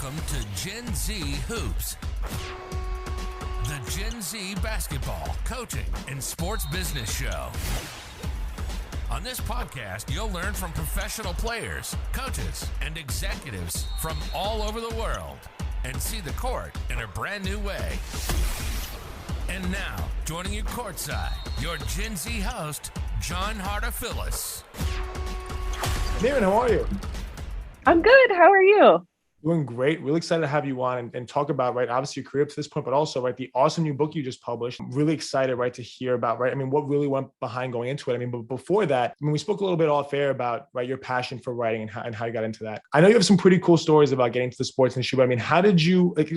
Welcome to Gen Z Hoops, the Gen Z basketball, coaching, and sports business show. On this podcast, you'll learn from professional players, coaches, and executives from all over the world and see the court in a brand new way. And now, joining you courtside, your Gen Z host, John Hartofilis. Mirin, how are you? I'm good. How are you? Doing great. Really excited to have you on and talk about, right, obviously your career up to this point, but also, right, the awesome new book you just published. I'm really excited, right, to hear about, right, I mean, what really went behind going into it. I mean, but before that, I mean, we spoke a little bit off air about, right, your passion for writing and how you got into that. I know you have some pretty cool stories about getting into the sports industry, but I mean, how did you, like,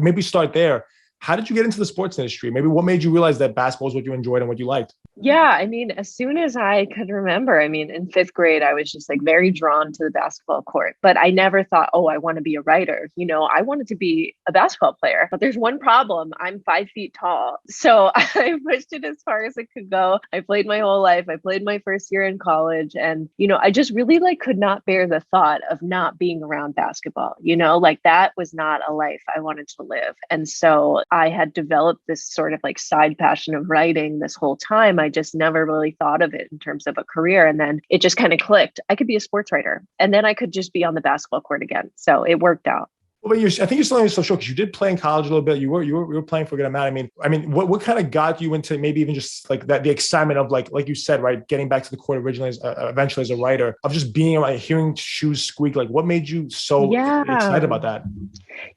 maybe start there. How did you get into the sports industry? Maybe what made you realize that basketball is what you enjoyed and what you liked? Yeah, I mean, as soon as I could remember, I mean, in fifth grade, I was just like very drawn to the basketball court, but I never thought, oh, I want to be a writer. You know, I wanted to be a basketball player, but there's one problem. I'm 5 feet tall. So I pushed it as far as it could go. I played my whole life. I played my first year in college. And, you know, I just really could not bear the thought of not being around basketball. You know, like that was not a life I wanted to live. And so I had developed this sort of like side passion of writing this whole time. I just never really thought of it in terms of a career. And then it just kind of clicked. I could be a sports writer and then I could just be on the basketball court again. So it worked out. Well, but I think you're still on yourself short because you did play in college a little bit. You were playing for a good amount. I mean, what kind of got you into maybe even just like that, the excitement of like you said, right, getting back to the court originally, eventually as a writer, of just being like hearing shoes squeak. Like, what made you so excited about that?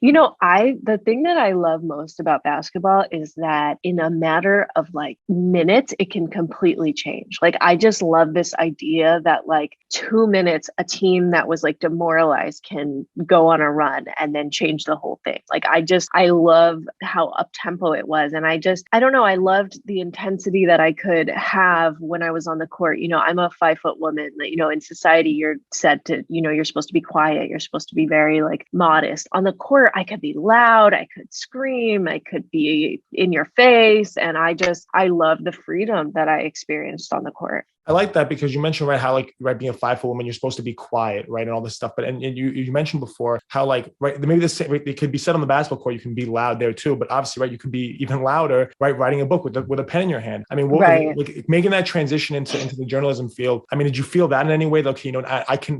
You know, the thing that I love most about basketball is that in a matter of like minutes, it can completely change. Like, I just love this idea that like 2 minutes, a team that was like demoralized can go on a run and then change the whole thing. Like, I love how up tempo it was. And I don't know, I loved the intensity that I could have when I was on the court. You know, I'm a 5 foot woman, you know, in society, you're said to, you know, you're supposed to be quiet. You're supposed to be very like modest. On the court, I could be loud. I could scream. I could be in your face. And I love the freedom that I experienced on the court. I like that because you mentioned, right, how like, right, being a 5 foot woman, you're supposed to be quiet, right, and all this stuff. But and you mentioned before how like, right, maybe it could be said on the basketball court, you can be loud there too. But obviously, right, you could be even louder, right, writing a book with a pen in your hand. I mean, like making that transition into the journalism field. I mean, did you feel that in any way? Like, you know,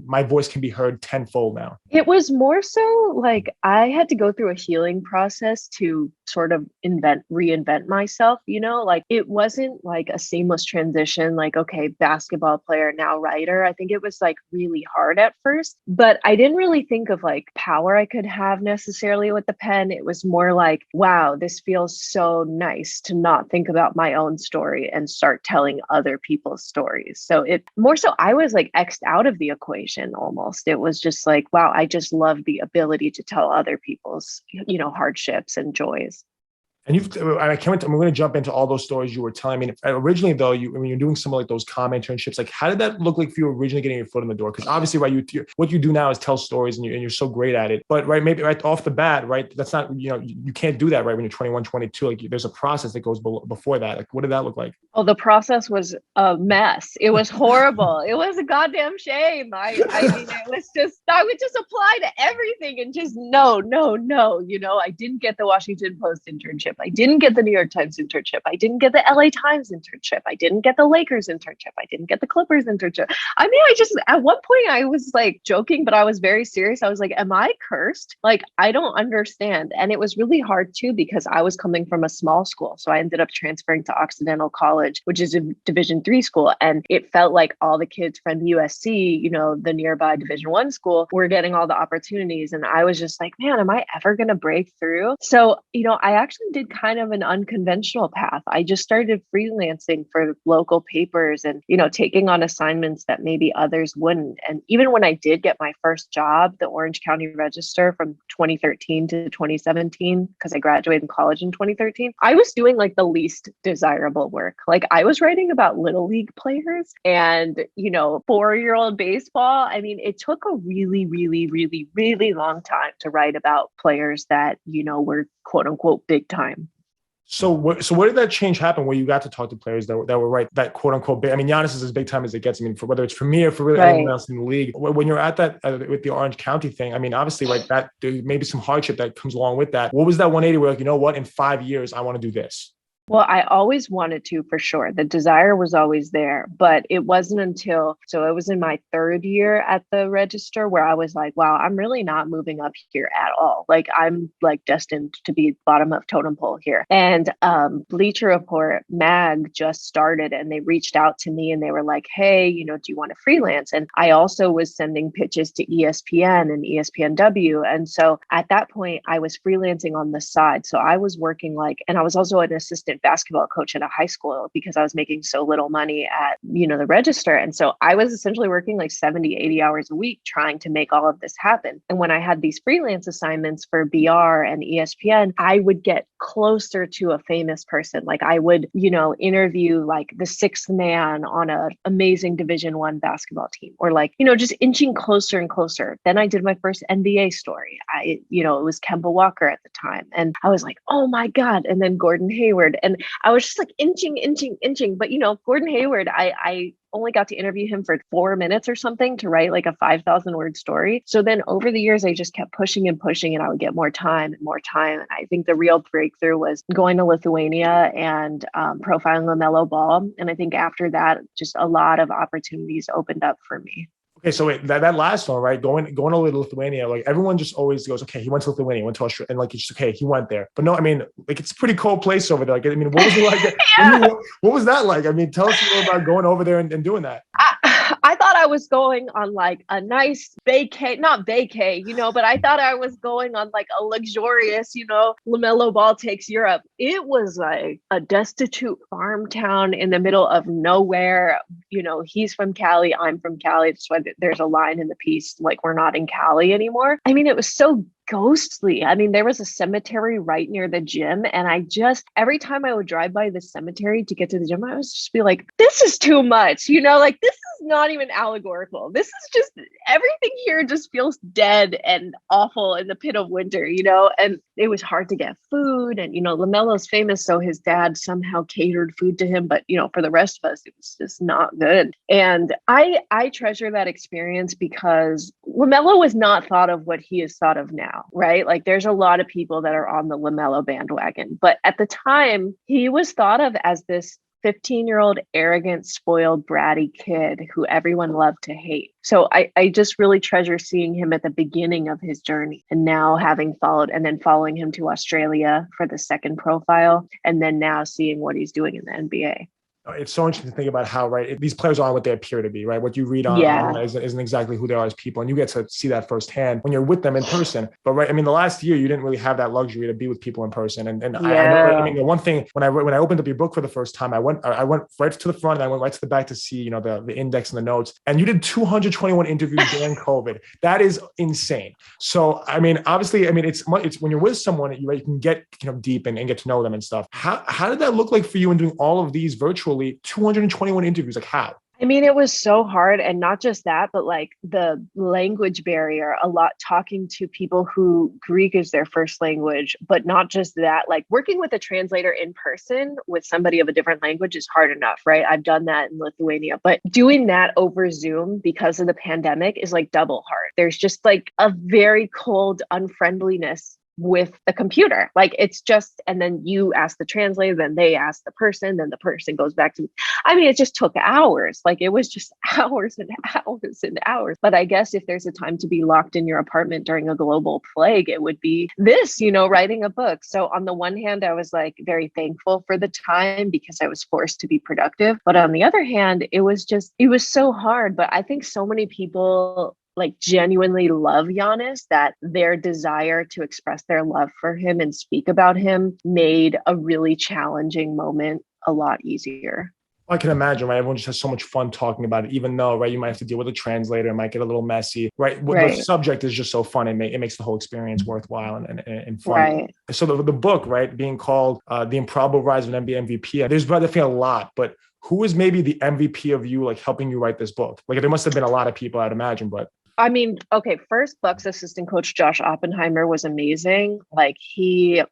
my voice can be heard tenfold now. It was more so like I had to go through a healing process to sort of reinvent myself, you know, like it wasn't like a seamless transition, like, okay, basketball player, now writer. I think it was like really hard at first, but I didn't really think of like power I could have necessarily with the pen. It was more like, wow, this feels so nice to not think about my own story and start telling other people's stories. So I was like X'd out of the equation almost. It was just like, wow, I just love the ability to tell other people's, you know, hardships and joys. And I'm going to jump into all those stories you were telling me. Originally, though, when you're doing some of like those internships, like how did that look like for you originally getting your foot in the door? Because obviously, right, what you do now is tell stories and you're so great at it. But right, maybe right off the bat, right, that's not, you know, you can't do that right when you're 21, 22. Like there's a process that goes before that. Like, what did that look like? Oh, the process was a mess. It was horrible. It was a goddamn shame. I mean, I would just apply to everything and just no. You know, I didn't get the Washington Post internship. I didn't get the New York Times internship. I didn't get the LA Times internship. I didn't get the Lakers internship. I didn't get the Clippers internship. I mean, at one point I was like joking, but I was very serious. I was like, am I cursed? Like, I don't understand. And it was really hard too, because I was coming from a small school. So I ended up transferring to Occidental College, which is a Division III school. And it felt like all the kids from USC, you know, the nearby Division I school, were getting all the opportunities. And I was just like, man, am I ever going to break through? So, you know, I actually did kind of an unconventional path. I just started freelancing for local papers and, you know, taking on assignments that maybe others wouldn't. And even when I did get my first job, the Orange County Register from 2013 to 2017, because I graduated in college in 2013, I was doing like the least desirable work. Like I was writing about little league players and, you know, 4-year-old baseball. I mean, it took a really, really, really, really long time to write about players that, you know, were quote unquote big time. So where did that change happen where you got to talk to players that were right, that quote unquote big? I mean, Giannis is as big time as it gets. I mean, for whether it's for me or for really anyone else in the league, when you're at that with the Orange County thing, I mean, obviously, right, that there may be some hardship that comes along with that. What was that 180 where like, you know what, in 5 years, I want to do this? Well, I always wanted to, for sure. The desire was always there, but it wasn't until, so it was in my third year at the Register where I was like, wow, I'm really not moving up here at all. Like I'm like destined to be bottom of totem pole here. And Bleacher Report mag just started and they reached out to me and they were like, hey, you know, do you want to freelance? And I also was sending pitches to ESPN and ESPNW. And so at that point I was freelancing on the side. So I was working like, and I was also an assistant basketball coach at a high school because I was making so little money at, you know, the Register. And so I was essentially working like 70, 80 hours a week trying to make all of this happen. And when I had these freelance assignments for BR and ESPN, I would get closer to a famous person. Like I would, you know, interview like the sixth man on an amazing Division I basketball team, or like, you know, just inching closer and closer. Then I did my first NBA story. You know, it was Kemba Walker at the time. And I was like, oh my God. And then Gordon Hayward. And I was just like inching. But, you know, Gordon Hayward, I only got to interview him for 4 minutes or something to write like a 5,000 word story. So then over the years, I just kept pushing and I would get more time and more time. And I think the real breakthrough was going to Lithuania and profiling LaMelo Ball. And I think after that, just a lot of opportunities opened up for me. Okay, so wait, that last one, right? Going to Lithuania, like everyone just always goes, okay, he went to Lithuania, went to Australia, and like it's just okay, he went there. But no, I mean, like it's a pretty cold place over there. Like, I mean, what was it like? I mean, what was that like? I mean, tell us a little about going over there and doing that. I thought I was going on like a nice not vacay, you know, but I thought I was going on like a luxurious, you know, LaMelo Ball takes Europe. It was like a destitute farm town in the middle of nowhere. You know, he's from Cali, I'm from Cali. That's why there's a line in the piece, like, we're not in Cali anymore. I mean, it was so ghostly. I mean, there was a cemetery right near the gym. And I just, every time I would drive by the cemetery to get to the gym, I was just be like, this is too much, you know, like this is not even allegorical. This is just, everything here just feels dead and awful in the pit of winter, you know, and it was hard to get food. And, you know, LaMelo's famous, so his dad somehow catered food to him. But, you know, for the rest of us, it was just not good. And I treasure that experience because LaMelo was not thought of what he is thought of now, right? Like there's a lot of people that are on the LaMelo bandwagon, but at the time he was thought of as this 15-year-old arrogant, spoiled, bratty kid who everyone loved to hate. So I just really treasure seeing him at the beginning of his journey, and now having following him to Australia for the second profile, and then now seeing what he's doing in the NBA. It's so interesting to think about how, right, these players aren't what they appear to be, right? What you read on isn't exactly who they are as people. And you get to see that firsthand when you're with them in person. But, right, I mean, the last year, you didn't really have that luxury to be with people in person. And I know, I mean, the one thing, when I opened up your book for the first time, I went right to the front and I went right to the back to see, you know, the index and the notes. And you did 221 interviews during COVID. That is insane. So, I mean, obviously, I mean, it's when you're with someone, you can get, you know, deep and get to know them and stuff. How did that look like for you in doing all of these virtually? 221 interviews, like how? I mean, it was so hard. And not just that, but like the language barrier, a lot talking to people who Greek is their first language, but not just that, like working with a translator in person with somebody of a different language is hard enough, right? I've done that in Lithuania, but doing that over Zoom because of the pandemic is like double hard. There's just like a very cold unfriendliness with the computer. Like it's just, and then you ask the translator, then they ask the person, then the person goes back to, I mean, it just took hours. Like it was just hours and hours and hours. But I guess if there's a time to be locked in your apartment during a global plague, it would be this, you know, writing a book. So on the one hand, I was like very thankful for the time because I was forced to be productive. But on the other hand, it was so hard. But I think so many people like genuinely love Giannis that their desire to express their love for him and speak about him made a really challenging moment a lot easier. I can imagine, right? Everyone just has so much fun talking about it, even though, right, you might have to deal with a translator, it might get a little messy, right? The subject is just so fun. It makes the whole experience worthwhile and fun. Right. So the book, right, being called The Improbable Rise of an NBA MVP, there's definitely a lot, but who is maybe the MVP of you, like helping you write this book? Like there must have been a lot of people, I'd imagine, but. I mean, okay, first Bucks assistant coach Josh Oppenheimer was amazing. Like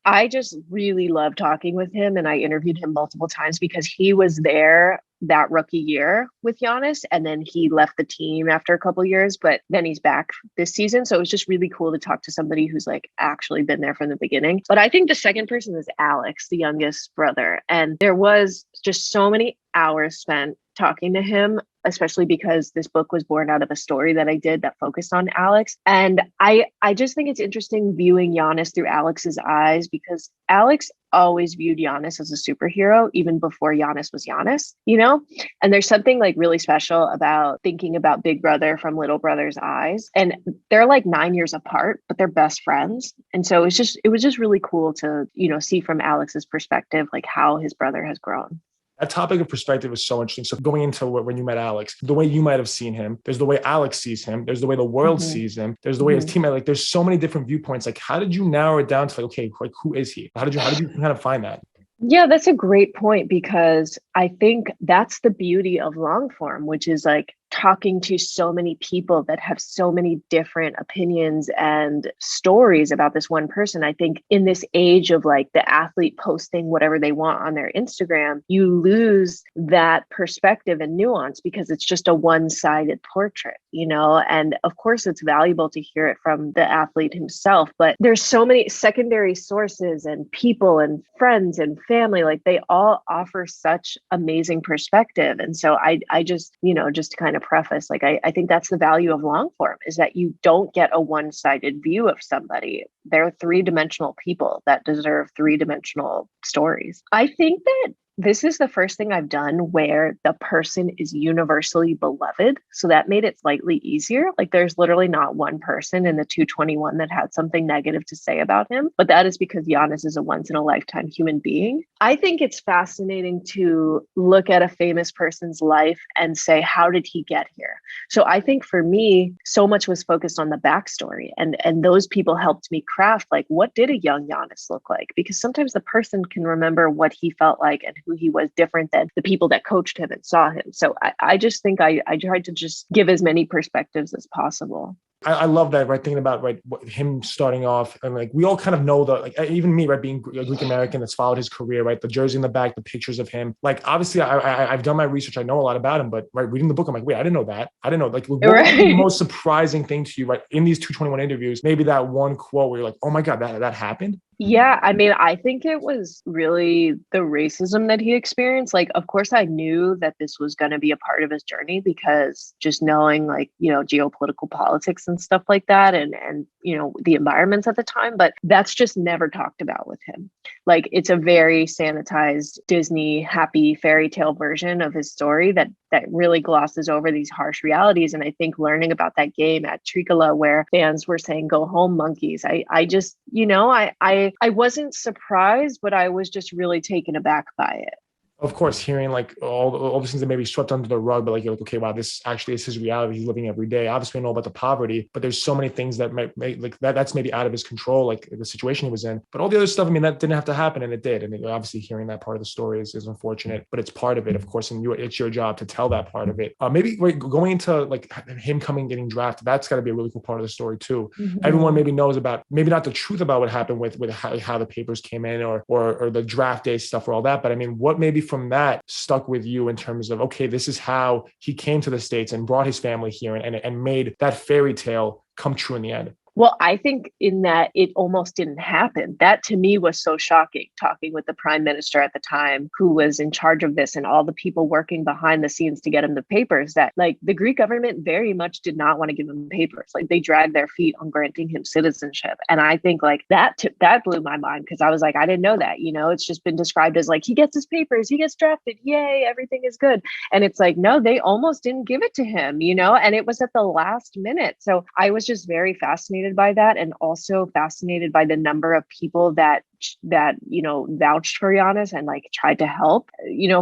I just really loved talking with him, and I interviewed him multiple times because he was there that rookie year with Giannis, and then he left the team after a couple of years, but then he's back this season. So it was just really cool to talk to somebody who's like actually been there from the beginning. But I think the second person is Alex, the youngest brother. And there was just so many hours spent talking to him, especially because this book was born out of a story that I did that focused on Alex. And I just think it's interesting viewing Giannis through Alex's eyes, because Alex always viewed Giannis as a superhero, even before Giannis was Giannis, you know? And there's something like really special about thinking about big brother from little brother's eyes. And they're like 9 years apart, but they're best friends. And so it was just really cool to, you know, see from Alex's perspective, like how his brother has grown. That topic of perspective is so interesting. So going into when you met Alex, the way you might have seen him, there's the way Alex sees him, there's the way the world sees him, there's the way his teammate, like there's so many different viewpoints. Like, how did you narrow it down to like, okay, like who is he? How did you kind of find that? Yeah, that's a great point, because I think that's the beauty of long form, which is like talking to so many people that have so many different opinions and stories about this one person. I think in this age of like the athlete posting whatever they want on their Instagram, you lose that perspective and nuance because it's just a one-sided portrait, you know? And of course it's valuable to hear it from the athlete himself, but there's so many secondary sources and people and friends and family, like they all offer such amazing perspective. And so I just, you know, just to kind of preface, like I think that's the value of long form, is that you don't get a one-sided view of somebody. They're three-dimensional people that deserve three-dimensional stories. I think that this is the first thing I've done where the person is universally beloved. So that made it slightly easier. Like there's literally not one person in the 221 that had something negative to say about him. But that is because Giannis is a once in a lifetime human being. I think it's fascinating to look at a famous person's life and say, how did he get here? So I think for me, so much was focused on the backstory, and those people helped me craft like, what did a young Giannis look like? Because sometimes the person can remember what he felt like and who he was different than the people that coached him and saw him. So I just think I tried to just give as many perspectives as possible. I love that, right? Thinking about, right, him starting off, and like, we all kind of know that, like, even me, right, being a Greek American that's followed his career, right? The jersey in the back, the pictures of him. Like, obviously I've done my research. I know a lot about him, but right, reading the book, I'm like, wait, I didn't know that. I didn't know. Like, what was the most surprising thing to you, right, in these 221 interviews? Maybe that one quote where you're like, oh my God, that happened. Yeah, I mean, I think it was really the racism that he experienced. Like, of course, I knew that this was going to be a part of his journey, because just knowing, like, you know, geopolitical politics and stuff like that, and you know, the environments at the time, but that's just never talked about with him. Like, it's a very sanitized Disney happy fairy tale version of his story that really glosses over these harsh realities. And I think learning about that game at Tricolour, where fans were saying, "Go home, monkeys," I just, you know, I wasn't surprised, but I was just really taken aback by it. Of course, hearing like all the things that maybe swept under the rug, but like, you're like, okay, wow, this actually is his reality. He's living every day. Obviously, we know about the poverty, but there's so many things that might like that's maybe out of his control, like the situation he was in. But all the other stuff, I mean, that didn't have to happen, and it did. And obviously, hearing that part of the story is unfortunate, but it's part of it, of course, and it's your job to tell that part of it. Maybe going into like him getting drafted, that's got to be a really cool part of the story too. Mm-hmm. Everyone maybe knows about, maybe not the truth about what happened with how the papers came in or the draft day stuff or all that, but I mean, what maybe from that stuck with you in terms of, okay, this is how he came to the States and brought his family here and made that fairy tale come true in the end? Well, I think in that it almost didn't happen. That to me was so shocking, talking with the prime minister at the time, who was in charge of this, and all the people working behind the scenes to get him the papers, that like the Greek government very much did not want to give him papers. Like they dragged their feet on granting him citizenship. And I think like that blew my mind, because I was like, I didn't know that, you know, it's just been described as like, he gets his papers, he gets drafted, yay, everything is good. And it's like, no, they almost didn't give it to him, you know, and it was at the last minute. So I was just very fascinated by that, and also fascinated by the number of people that that, vouched for Giannis and like tried to help,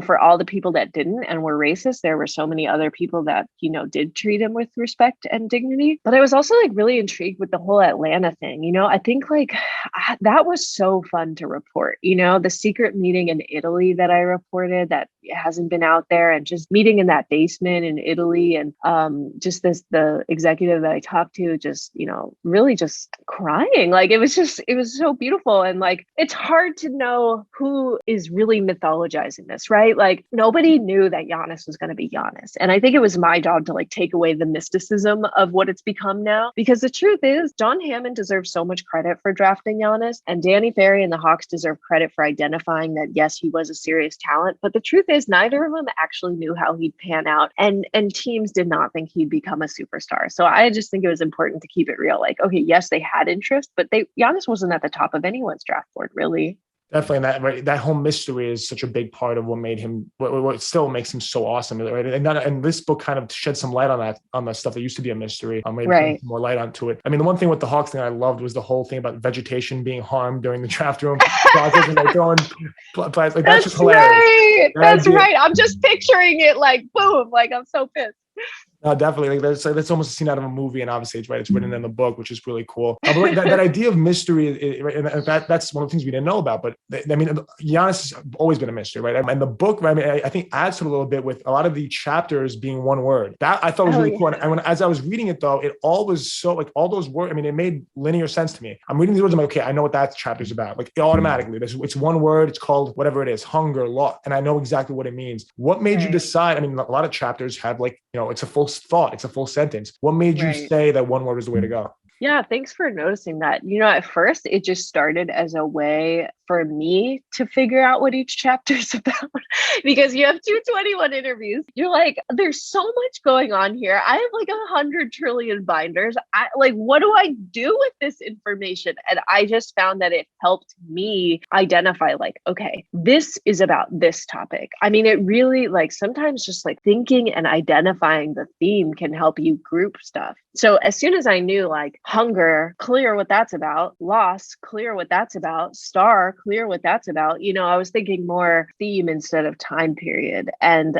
for all the people that didn't and were racist, there were so many other people that, did treat him with respect and dignity. But I was also like really intrigued with the whole Atlanta thing. I think like that was so fun to report, the secret meeting in Italy that I reported that hasn't been out there, and just meeting in that basement in Italy, and just the executive that I talked to just, really just crying. Like it was so beautiful. And like, it's hard to know who is really mythologizing this, right? Like nobody knew that Giannis was going to be Giannis. And I think it was my job to like take away the mysticism of what it's become now, because the truth is John Hammond deserves so much credit for drafting Giannis, and Danny Ferry and the Hawks deserve credit for identifying that, yes, he was a serious talent. But the truth is neither of them actually knew how he'd pan out, and teams did not think he'd become a superstar. So I just think it was important to keep it real. Like, okay, yes, they had interest, but Giannis wasn't at the top of anyone's draft board, really. Definitely, and that whole mystery is such a big part of what made him, what still makes him so awesome, right? And this book kind of shed some light on the stuff that used to be a mystery. Maybe more light onto it. I mean, the one thing with the Hawks thing I loved was the whole thing about vegetation being harmed during the draft room process, and like throwing like that's just hilarious. Right. That's right. I'm just picturing it like boom, like I'm so pissed. No, definitely. Like that's almost a scene out of a movie, and obviously it's written in the book, which is really cool. But like that idea of mystery, and that's one of the things we didn't know about. But I mean, Giannis has always been a mystery, right? And the book, I mean, I think adds to it a little bit with a lot of the chapters being one word. That I thought was really cool. And as I was reading it, though, it all was so like all those words. I mean, it made linear sense to me. I'm reading these words, I'm like, okay, I know what that chapter's about. Like automatically, it's one word. It's called whatever it is, hunger, law, and I know exactly what it means. What made you decide? I mean, a lot of chapters have like, it's a full thought, it's a full sentence. What made you say that one word is the way to go? Yeah, thanks for noticing that. At first it just started as a way for me to figure out what each chapter is about, because you have 221 interviews. You're like, there's so much going on here. I have like 100 trillion binders. What do I do with this information? And I just found that it helped me identify like, okay, this is about this topic. I mean, it really like sometimes just like thinking and identifying the theme can help you group stuff. So as soon as I knew like hunger, clear what that's about, loss, clear what that's about, star, clear what that's about, I was thinking more theme instead of time period. And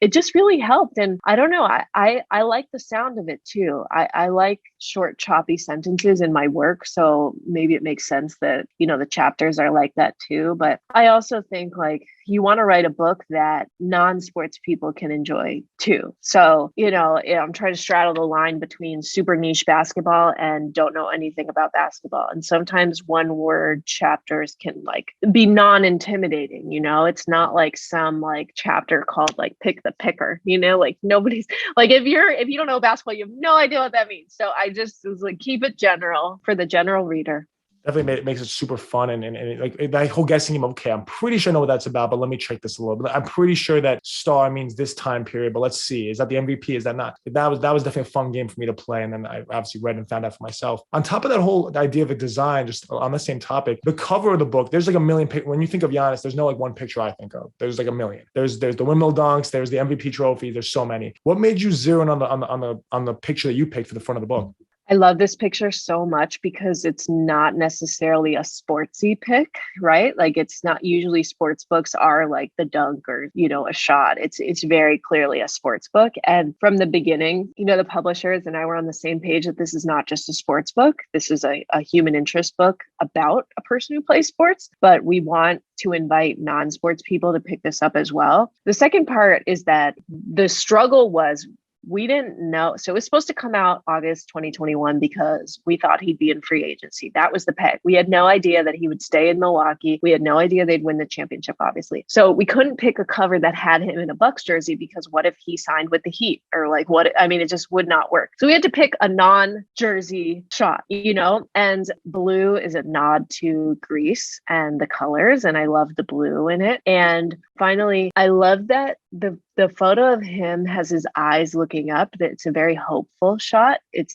it just really helped. And I don't know, I like the sound of it too. I like short, choppy sentences in my work. So maybe it makes sense that, the chapters are like that too. But I also think like you want to write a book that non-sports people can enjoy too. So, I'm trying to straddle the line between super niche basketball and don't know anything about basketball. And sometimes one word chapters can like be non-intimidating, it's not like some like chapter called like pick the picker, like nobody's like, if you don't know basketball, you have no idea what that means. So I just was like, keep it general for the general reader. Definitely makes it super fun and like that whole guessing game. Okay, I'm pretty sure I know what that's about, but let me check this a little bit. I'm pretty sure that star means this time period, but let's see. Is that the MVP? Is that not? That was definitely a fun game for me to play. And then I obviously read and found out for myself. On top of that whole idea of a design, just on the same topic, the cover of the book, there's like a million. When you think of Giannis, there's no like one picture I think of. There's like a million. There's the windmill dunks. There's the MVP trophy. There's so many. What made you zero in on the picture that you picked for the front of the book? I love this picture so much because it's not necessarily a sportsy pic, right? Like it's not usually sports books are like the dunk or, a shot. It's very clearly a sports book. And from the beginning, the publishers and I were on the same page that this is not just a sports book. This is a human interest book about a person who plays sports, but we want to invite non-sports people to pick this up as well. The second part is that the struggle was we didn't know. So it was supposed to come out August 2021 because we thought he'd be in free agency. That was the peg. We had no idea that he would stay in Milwaukee. We had no idea they'd win the championship, obviously. So we couldn't pick a cover that had him in a Bucks jersey because what if he signed with the Heat or like it just would not work. So we had to pick a non-jersey shot, and blue is a nod to Greece and the colors. And I love the blue in it. And finally, I love that the photo of him has his eyes looking up, that it's a very hopeful shot. It's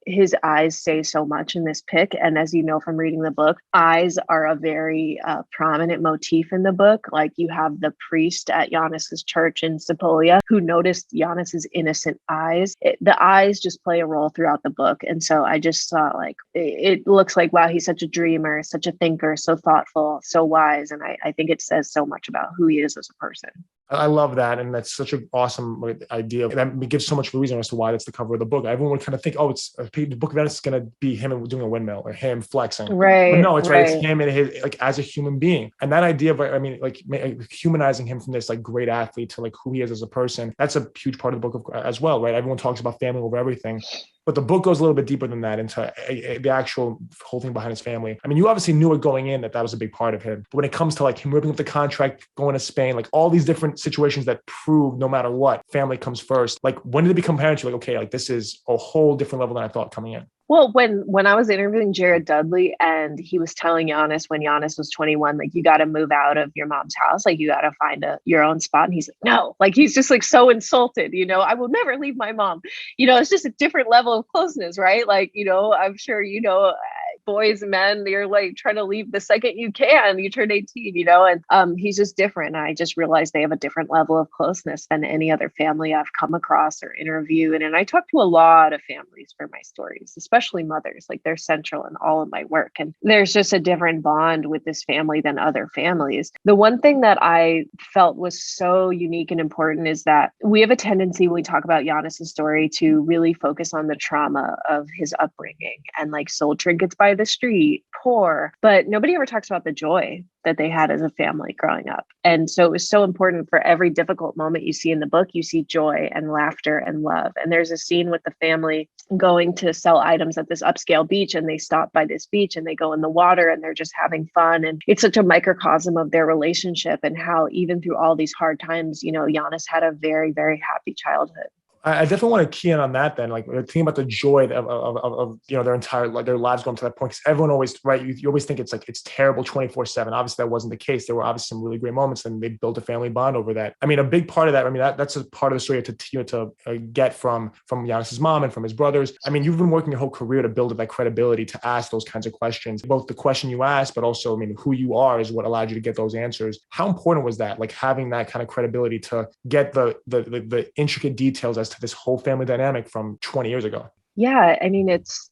his eyes say so much in this pick. And as you know from reading the book, eyes are a very prominent motif in the book. Like you have the priest at Giannis's church in Sepolia who noticed Giannis's innocent eyes. The eyes just play a role throughout the book. And so I just saw like, it looks like, wow, he's such a dreamer, such a thinker, so thoughtful, so wise. And I think it says so much about who he is as a person. I love that. And that's such an awesome idea. That gives so much reason as to why that's the cover of the book. Everyone would kind of think, oh, it's the book of Venice is going to be him doing a windmill or him flexing. Right. But no, it's right. It's him and his, like, as a human being. And that idea of, I mean, like humanizing him from this like great athlete to like who he is as a person. That's a huge part of the book as well, right? Everyone talks about family over everything. But the book goes a little bit deeper than that into the actual whole thing behind his family. I mean, you obviously knew it going in that was a big part of him. But when it comes to like him ripping up the contract, going to Spain, like all these different situations that prove no matter what, family comes first. Like when did it become apparent to you, like, okay, like this is a whole different level than I thought coming in? Well, when I was interviewing Jared Dudley and he was telling Giannis when Giannis was 21, like, you got to move out of your mom's house. Like, you got to find your own spot. And he's like, no, like, he's just like so insulted, you know, I will never leave my mom. You know, it's just a different level of closeness, right? Like, you know, I'm sure, you know, boys, men, you're like trying to leave the second you can, you turn 18, you know, and he's just different. And I just realized they have a different level of closeness than any other family I've come across or interviewed. And I talk to a lot of families for my stories, especially mothers, like they're central in all of my work. And there's just a different bond with this family than other families. The one thing that I felt was so unique and important is that we have a tendency when we talk about Giannis's story to really focus on the trauma of his upbringing and like sold trinkets by the street, poor, but nobody ever talks about the joy that they had as a family growing up. And so it was so important. For every difficult moment you see in the book, you see joy and laughter and love. And there's a scene with the family going to sell items at this upscale beach, and they stop by this beach and they go in the water and they're just having fun. And it's such a microcosm of their relationship and how even through all these hard times, you know, Giannis had a very, very happy childhood. I definitely want to key in on that then, like thinking about the joy of you know, their entire, like their lives going to that point. Because everyone always, right, you always think it's like, it's terrible 24/7. Obviously that wasn't the case. There were obviously some really great moments and they built a family bond over that. I mean, a big part of that, I mean, that's a part of the story to get from Giannis's mom and from his brothers. I mean, you've been working your whole career to build up that credibility to ask those kinds of questions. Both the question you asked, but also, I mean, who you are is what allowed you to get those answers. How important was that? Like having that kind of credibility to get the intricate details as to this whole family dynamic from 20 years ago. Yeah. I mean, it's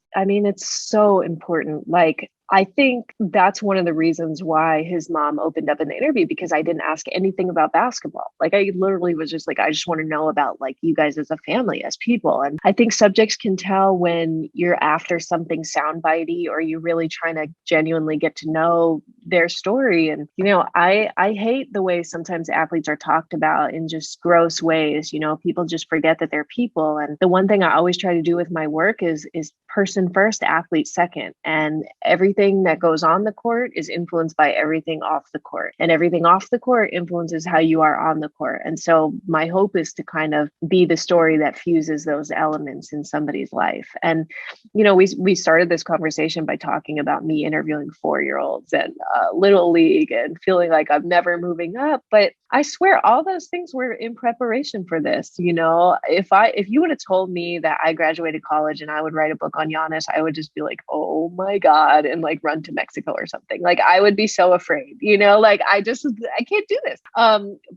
so important. Like, I think that's one of the reasons why his mom opened up in the interview, because I didn't ask anything about basketball. Like, I literally was just like, I just want to know about like you guys as a family, as people. And I think subjects can tell when you're after something soundbitey or you're really trying to genuinely get to know their story. And, you know, I hate the way sometimes athletes are talked about in just gross ways. You know, people just forget that they're people. And the one thing I always try to do with my work is person first, athlete second. And everything that goes on the court is influenced by everything off the court, and everything off the court influences how you are on the court. And so my hope is to kind of be the story that fuses those elements in somebody's life. And, you know, we started this conversation by talking about me interviewing 4-year-olds and little league and feeling like I'm never moving up. But I swear all those things were in preparation for this. You know, if you would have told me that I graduated college and I would write a book on Giannis, I would just be like, oh my God, and like run to Mexico or something. Like, I would be so afraid, you know, like I can't do this.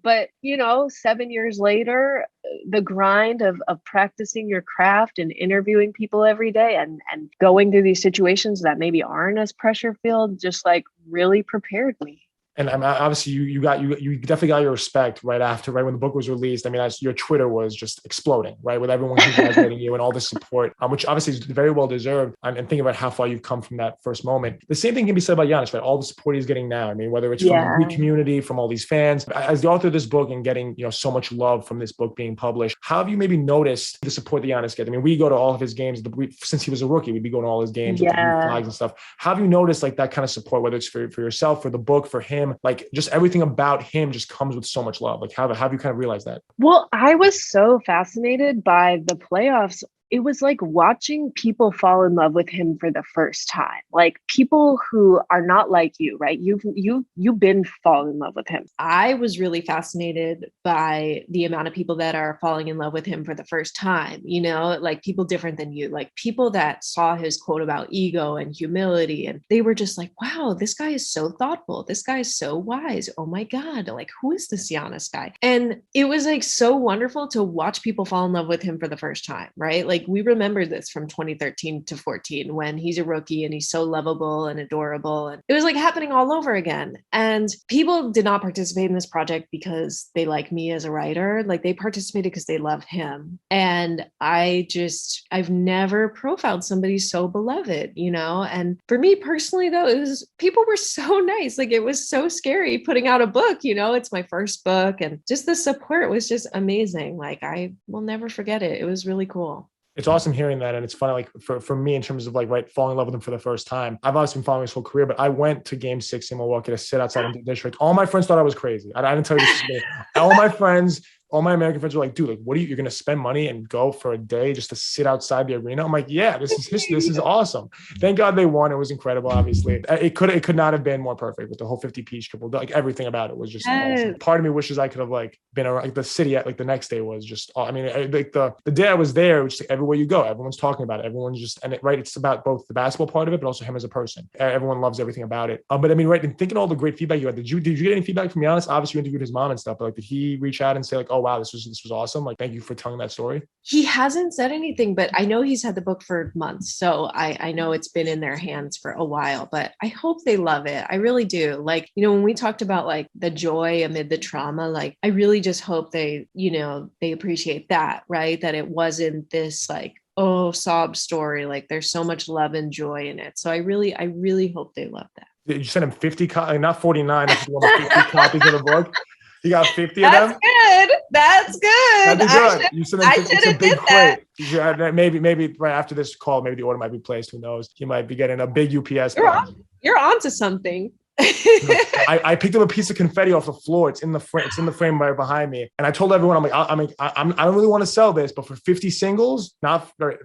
But you know, 7 years later, the grind of practicing your craft and interviewing people every day and going through these situations that maybe aren't as pressure filled, just like really prepared me. And obviously you definitely got your respect right when the book was released. I mean, your Twitter was just exploding, right? With everyone congratulating you and all the support, which obviously is very well deserved. And thinking about how far you've come from that first moment. The same thing can be said about Giannis, right? All the support he's getting now. I mean, whether it's from the Greek community, from all these fans, as the author of this book and getting, you know, so much love from this book being published, how have you maybe noticed the support that Giannis gets? I mean, we go to all of his games since he was a rookie. We'd be going to all his games with the flags and stuff. How have you noticed like that kind of support, whether it's for yourself, for the book, for him? Like, just everything about him just comes with so much love. Like, how have you kind of realized that? Well, I was so fascinated by the playoffs it was like watching people fall in love with him for the first time. Like people who are not like you, right? You've been falling in love with him. I was really fascinated by the amount of people that are falling in love with him for the first time, you know, like people different than you, like people that saw his quote about ego and humility. And they were just like, wow, this guy is so thoughtful. This guy is so wise. Oh my God. Like, who is this Giannis guy? And it was like so wonderful to watch people fall in love with him for the first time, right? Like we remember this from 2013 to 14 when he's a rookie and he's so lovable and adorable. And it was like happening all over again. And people did not participate in this project because they like me as a writer. Like they participated because they love him. And I've never profiled somebody so beloved, you know? And for me personally, though, people were so nice. Like it was so scary putting out a book, you know, it's my first book, and just the support was just amazing. Like I will never forget it. It was really cool. It's awesome hearing that. And it's funny, like for me, in terms of like, right, falling in love with him for the first time. I've obviously been following his whole career, but I went to game 6 in Milwaukee to sit outside in the district. All my friends thought I was crazy. I didn't tell you this today. All my American friends were like, dude, like, what are you're going to spend money and go for a day just to sit outside the arena? I'm like, yeah, this is history. This is awesome. Thank God they won. It was incredible. Obviously it could not have been more perfect with the whole 50-piece triple. Like everything about it was just awesome. Part of me wishes I could have like been around, like the city at like the next day was just, I mean, like the day I was there, it was just like everywhere you go, everyone's talking about it. Everyone's just, and right. It's about both the basketball part of it, but also him as a person. Everyone loves everything about it. But I mean, right. And thinking all the great feedback you had, did you get any feedback from Giannis? Obviously you interviewed his mom and stuff, but like, did he reach out and say like, oh wow, this was awesome. Like, thank you for telling that story. He hasn't said anything, but I know he's had the book for months. So I know it's been in their hands for a while, but I hope they love it. I really do. Like, you know, when we talked about like the joy amid the trauma, like, I really just hope they, you know, they appreciate that, right? That it wasn't this like, oh, sob story. Like there's so much love and joy in it. So I really hope they love that. Did you send him 50 copies, not 49, 50 copies of the book? You got 50 of them? That's good. That'd be good. You sent them 50, it's a big crate. Maybe right after this call, maybe the order might be placed. Who knows? You might be getting a big UPS. You're onto something. I picked up a piece of confetti off the floor. It's in the frame right behind me. And I told everyone, I don't really want to sell this, but for 50 singles,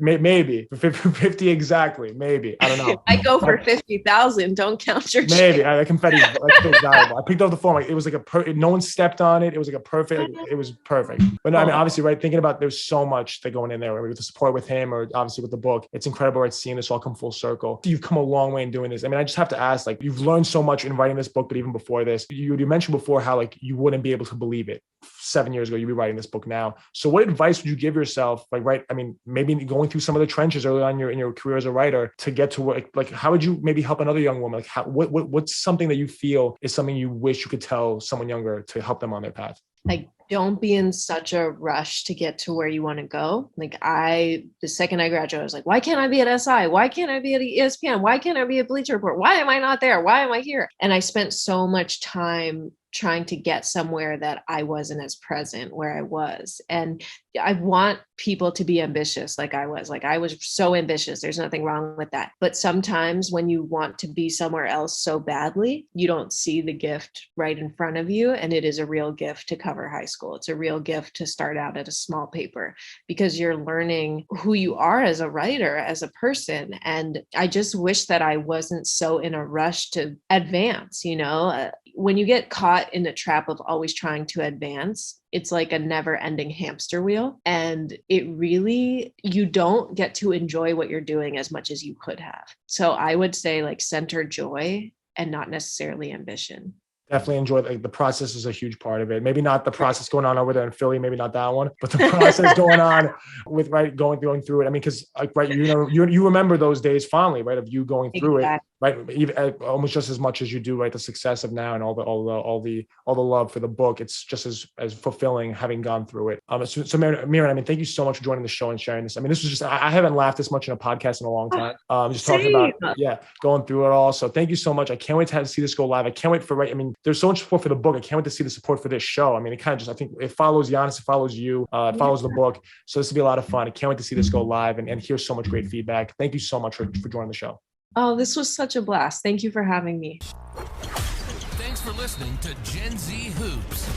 maybe for 50 exactly, maybe. I don't know. I go for 50,000. Don't count your maybe. The confetti is valuable. I picked up the phone. Like, it was like no one stepped on it. It was like a perfect. It was perfect. But no, I mean, obviously, right. Thinking about there's so much that going in there, with the support with him, or obviously with the book. It's incredible, right? Seeing this all come full circle. You've come a long way in doing this. I mean, I just have to ask, like, you've learned so much in writing this book, but even before this, you mentioned before how like you wouldn't be able to believe it 7 years ago. You'd be writing this book now. So what advice would you give yourself, like, right? I mean, maybe going through some of the trenches early on in your career as a writer to get to work, like how would you maybe help another young woman? Like what's something that you feel is something you wish you could tell someone younger to help them on their path? Like, don't be in such a rush to get to where you want to go. Like the second I graduated, I was like, why can't I be at SI? Why can't I be at ESPN? Why can't I be at Bleacher Report? Why am I not there? Why am I here? And I spent so much time trying to get somewhere that I wasn't as present where I was. And I want people to be ambitious like I was. Like I was so ambitious. There's nothing wrong with that. But sometimes when you want to be somewhere else so badly, you don't see the gift right in front of you. And it is a real gift to cover high school. It's a real gift to start out at a small paper because you're learning who you are as a writer, as a person. And I just wish that I wasn't so in a rush to advance, you know. When you get caught in the trap of always trying to advance, it's like a never ending hamster wheel. And it really, you don't get to enjoy what you're doing as much as you could have. So I would say like center joy and not necessarily ambition. Definitely enjoy the process is a huge part of it. Maybe not the process going on over there in Philly, maybe not that one, but the process going on with going through it. I mean, because like right, you remember those days fondly, right? Of you going through it, right? Even almost just as much as you do, right? The success of now and all the love for the book. It's just as fulfilling having gone through it. So Mirin, I mean, thank you so much for joining the show and sharing this. I mean, this was just I haven't laughed this much in a podcast in a long time. Just talking about going through it all. So thank you so much. I can't wait to see this go live. I can't wait for I mean, there's so much support for the book. I can't wait to see the support for this show. I mean, it kind of just, I think it follows Giannis, it follows you, it follows the book. So this will be a lot of fun. I can't wait to see this go live and hear so much great feedback. Thank you so much for joining the show. Oh, this was such a blast. Thank you for having me. Thanks for listening to Gen Z Hoops.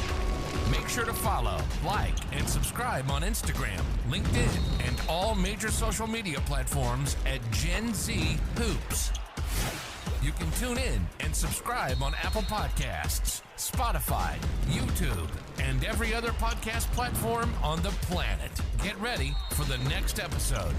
Make sure to follow, like, and subscribe on Instagram, LinkedIn, and all major social media platforms at Gen Z Hoops. You can tune in and subscribe on Apple Podcasts, Spotify, YouTube, and every other podcast platform on the planet. Get ready for the next episode.